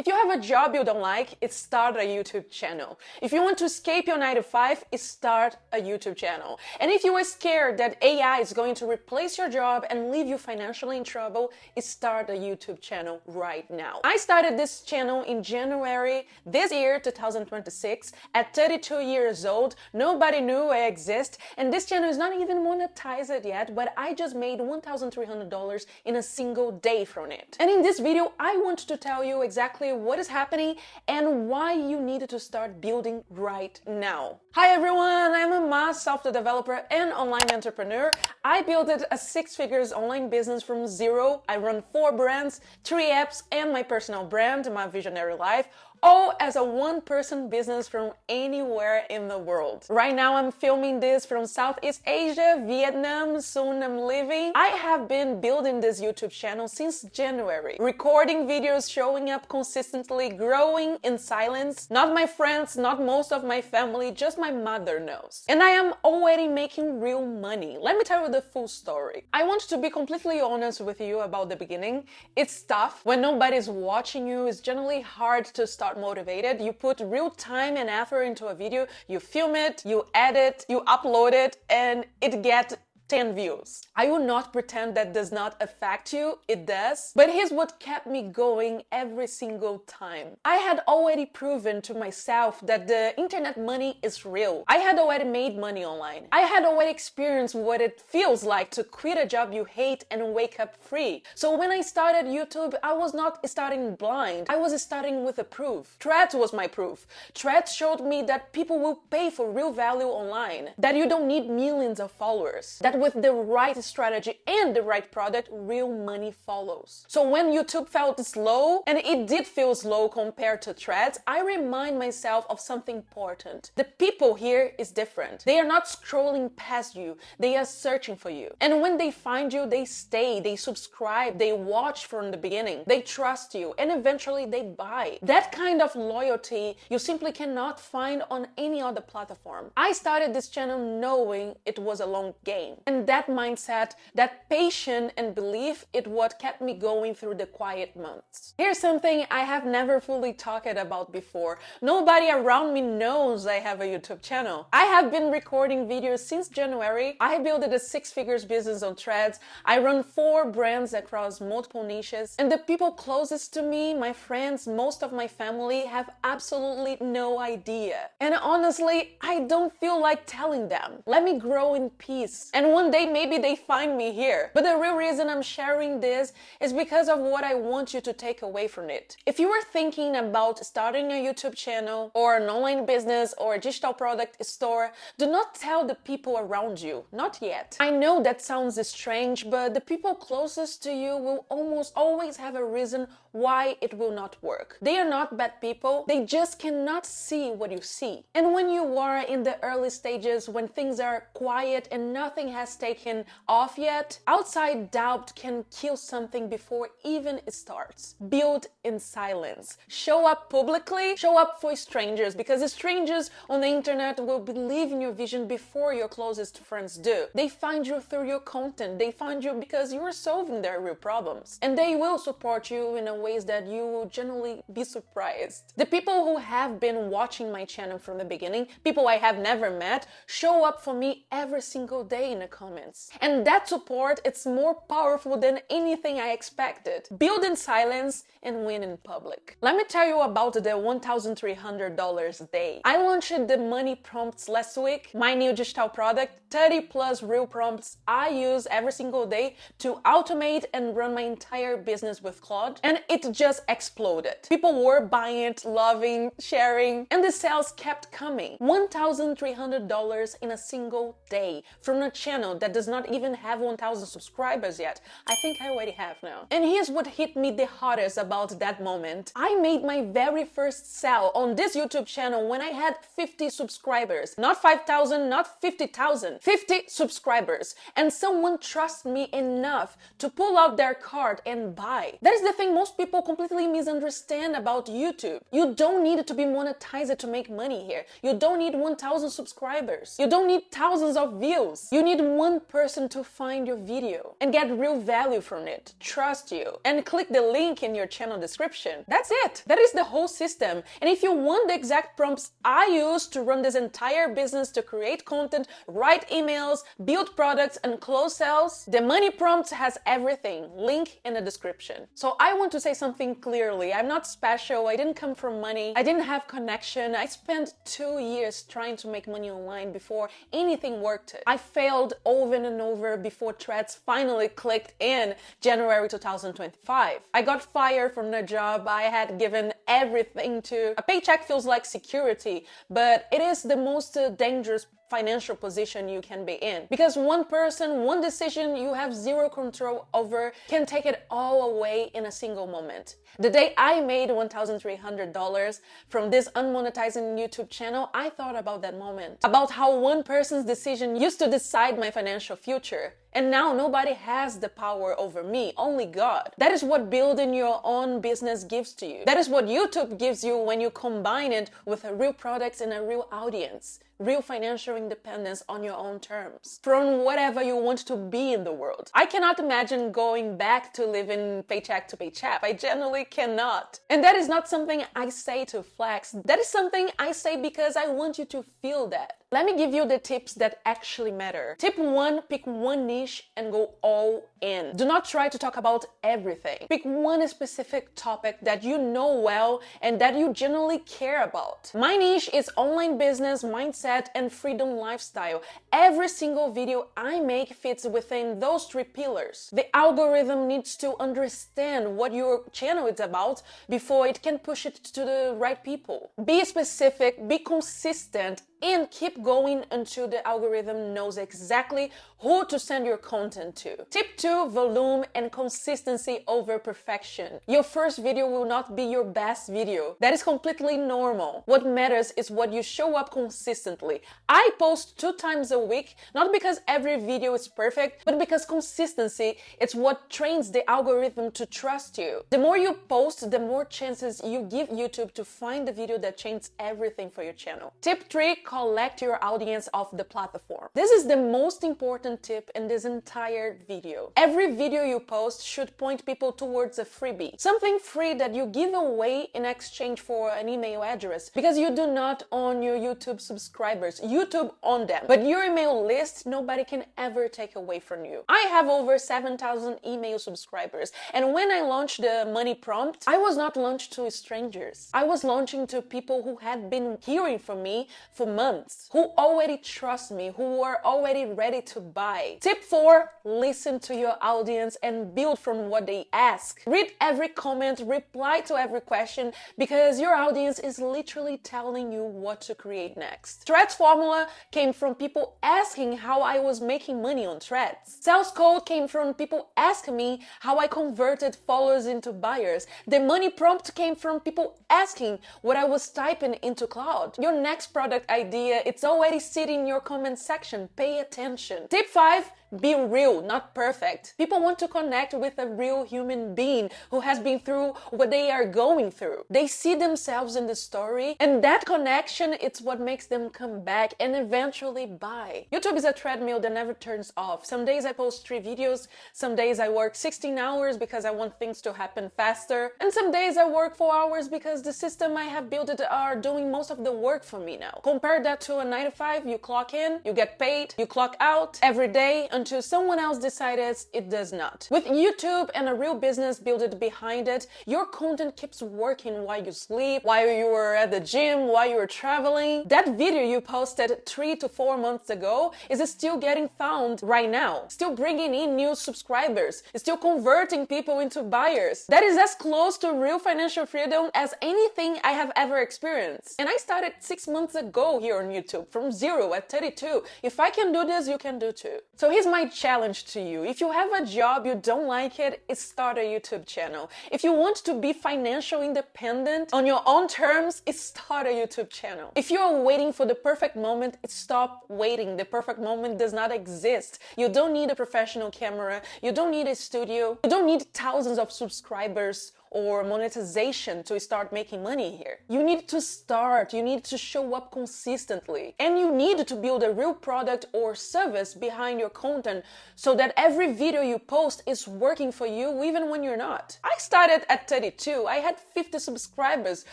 If you have a job you don't like, start a YouTube channel. If you want to escape your 9 to 5, start a YouTube channel. And if you are scared that AI is going to replace your job and leave you financially in trouble, start a YouTube channel right now. I started this channel in January this year, 2026, at 32 years old. Nobody knew I exist, and this channel is not even monetized yet, but I just made $1,300 in a single day from it. And in this video, I want to tell you exactly what is happening and why you need to start building right now. Hi everyone, I'm a software developer and online entrepreneur. I built a six-figure online business from zero. I run 4 brands, 3 apps, and my personal brand, My Visionary Life, all as a one-person business from anywhere in the world. Right now I'm filming this from Southeast Asia, Vietnam, soon I'm leaving. I have been building this YouTube channel since January, recording videos, showing up consistently, growing in silence. Not my friends, not most of my family, just my mother knows. And I am already making real money. Let me tell you the full story. I want to be completely honest with you about the beginning. It's tough. When nobody's watching you, it's generally hard to start motivated. You put real time and effort into a video, you film it, you edit, you upload it, and it gets 10 views. I will not pretend that does not affect you, it does. But here's what kept me going every single time. I had already proven to myself that the internet money is real. I had already made money online. I had already experienced what it feels like to quit a job you hate and wake up free. So when I started YouTube, I was not starting blind. I was starting with a proof. Threads was my proof. Threads showed me that people will pay for real value online, that you don't need millions of followers, that with the right strategy and the right product, real money follows. So when YouTube felt slow, and it did feel slow compared to Threads, I remind myself of something important. The people here is different. They are not scrolling past you, they are searching for you. And when they find you, they stay, they subscribe, they watch from the beginning, they trust you, and eventually they buy. That kind of loyalty you simply cannot find on any other platform. I started this channel knowing it was a long game. And that mindset, that patience and belief, is what kept me going through the quiet months. Here's something I have never fully talked about before. Nobody around me knows I have a YouTube channel. I have been recording videos since January. I built a 6-figure business on Threads. I run 4 brands across multiple niches. And the people closest to me, my friends, most of my family, have absolutely no idea. And honestly, I don't feel like telling them. Let me grow in peace. And one day maybe they find me here. But the real reason I'm sharing this is because of what I want you to take away from it. If you are thinking about starting a YouTube channel or an online business or a digital product store, do not tell the people around you. Not yet. I know that sounds strange, but the people closest to you will almost always have a reason why it will not work. They are not bad people. They just cannot see what you see. And when you are in the early stages, when things are quiet and nothing has taken off yet, outside doubt can kill something before even it starts. Build in silence. Show up publicly, show up for strangers, because the strangers on the internet will believe in your vision before your closest friends do. They find you through your content. They find you because you are solving their real problems. And they will support you in ways that you will generally be surprised. The people who have been watching my channel from the beginning, people I have never met, show up for me every single day in the comments. And that support, it's more powerful than anything I expected. Build in silence and win in public. Let me tell you about the $1,300 a day. I launched the money prompts last week, my new digital product, 30 plus real prompts I use every single day to automate and run my entire business with Claude. And it just exploded. People were buying it, loving, sharing, and the sales kept coming. $1,300 in a single day from a channel that does not even have 1,000 subscribers yet. I think I already have now. And here's what hit me the hardest about that moment. I made my very first sale on this YouTube channel when I had 50 subscribers. Not 5,000, not 50,000. 50 subscribers. And someone trusted me enough to pull out their card and buy. That is the thing most people completely misunderstand about YouTube. You don't need to be monetized to make money here. You don't need 1,000 subscribers. You don't need thousands of views. You need one person to find your video and get real value from it, trust you, and click the link in your channel description. That's it. That is the whole system. And if you want the exact prompts I use to run this entire business, to create content, write emails, build products, and close sales, the Money Prompts has everything. Link in the description. So I want to say something clearly. I'm not special. I didn't come from money. I didn't have connection. I spent 2 years trying to make money online before anything worked. I failed over and over before Threads finally clicked in January 2025. I got fired from the job I had given everything to. A paycheck feels like security, but it is the most dangerous financial position you can be in, because one person, one decision you have zero control over can take it all away in a single moment. The day I made $1,300 from this unmonetizing YouTube channel, I thought about that moment, about how one person's decision used to decide my financial future. And now nobody has the power over me, only God. That is what building your own business gives to you. That is what YouTube gives you when you combine it with a real products and a real audience. Real financial independence on your own terms, from whatever you want to be in the world. I cannot imagine going back to living paycheck to paycheck. I generally cannot. And that is not something I say to flex. That is something I say because I want you to feel that. Let me give you the tips that actually matter. Tip 1, pick one niche and go all in. Do not try to talk about everything. Pick one specific topic that you know well and that you genuinely care about. My niche is online business, mindset, and freedom lifestyle. Every single video I make fits within those 3 pillars. The algorithm needs to understand what your channel is about before it can push it to the right people. Be specific, be consistent, and keep going until the algorithm knows exactly who to send your content to. Tip 2, volume and consistency over perfection. Your first video will not be your best video. That is completely normal. What matters is what you show up consistently. I post 2 times a week, not because every video is perfect, but because consistency is what trains the algorithm to trust you. The more you post, the more chances you give YouTube to find the video that changes everything for your channel. Tip 3, collect your audience off the platform. This is the most important tip in this entire video. Every video you post should point people towards a freebie, something free that you give away in exchange for an email address, because you do not own your YouTube subscribers. YouTube owns them, but your email list nobody can ever take away from you. I have over 7,000 email subscribers, and when I launched the Money Prompt, I was not launched to strangers. I was launching to people who had been hearing from me for months, who already trust me, who were already ready to buy. Tip 4, listen to your audience and build from what they ask. Read every comment, reply to every question, because your audience is literally telling you what to create next. Threads formula came from people asking how I was making money on Threads. Sales code came from people asking me how I converted followers into buyers. The Money Prompt came from people asking what I was typing into Cloud. Your next product idea, it's already sitting in your comment section. Pay attention. Tip 5, be real, not perfect. People want to connect with a real human being who has been through what they are going through. They see themselves in the story, and that connection, it's what makes them come back and eventually buy. YouTube is a treadmill that never turns off. Some days I post 3 videos, some days I work 16 hours because I want things to happen faster, and some days I work 4 hours because the system I have built are doing most of the work for me now. Compare that to a 9 to 5, you clock in, you get paid, you clock out every day until someone else decides it does not. With YouTube and a real business built behind it, your content keeps working while you sleep, while you were at the gym, while you were traveling. That video you posted 3 to 4 months ago is still getting found right now, still bringing in new subscribers, still converting people into buyers. That is as close to real financial freedom as anything I have ever experienced. And I started 6 months ago here on YouTube from 0 at 32. If I can do this, you can do too. So here's my challenge to you. If you have a job you don't like it, start a YouTube channel. If you want to be financially independent on your own terms, start a YouTube channel. If you are waiting for the perfect moment, stop waiting. The perfect moment does not exist. You don't need a professional camera. You don't need a studio. You don't need thousands of subscribers. or monetization to start making money here. You need to start, you need to show up consistently, and you need to build a real product or service behind your content so that every video you post is working for you even when you're not. I started at 32. I had 50 subscribers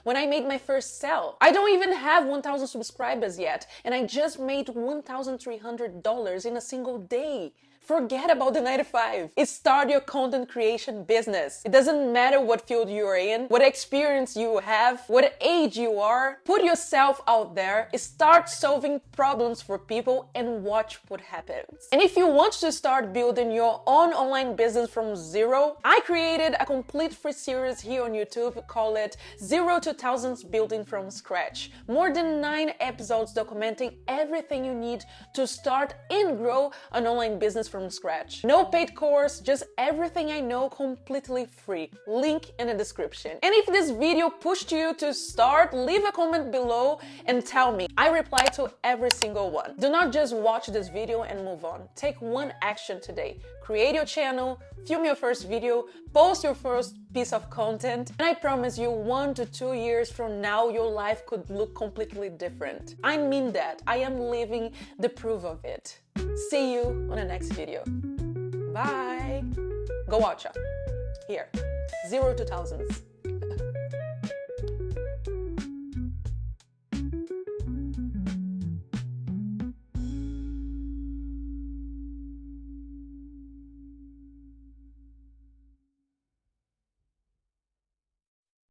when I made my first sale. I don't even have 1,000 subscribers yet, and I just made $1,300 in a single day. Forget about the 9 to 5. It's start your content creation business. It doesn't matter what field you're in, what experience you have, what age you are. Put yourself out there, start solving problems for people, and watch what happens. And if you want to start building your own online business from zero, I created a complete free series here on YouTube called it 0 to Thousands Building from Scratch. More than 9 episodes documenting everything you need to start and grow an online business from scratch. No paid course, just everything I know completely free. Link in the description. And if this video pushed you to start, leave a comment below and tell me. I reply to every single one. Do not just watch this video and move on. Take one action today. Create your channel, film your first video, post your first piece of content, and I promise you 1 to 2 years from now, your life could look completely different. I mean that. I am living the proof of it. See you on the next video. Bye. Go watch out. Here. 0 to thousands.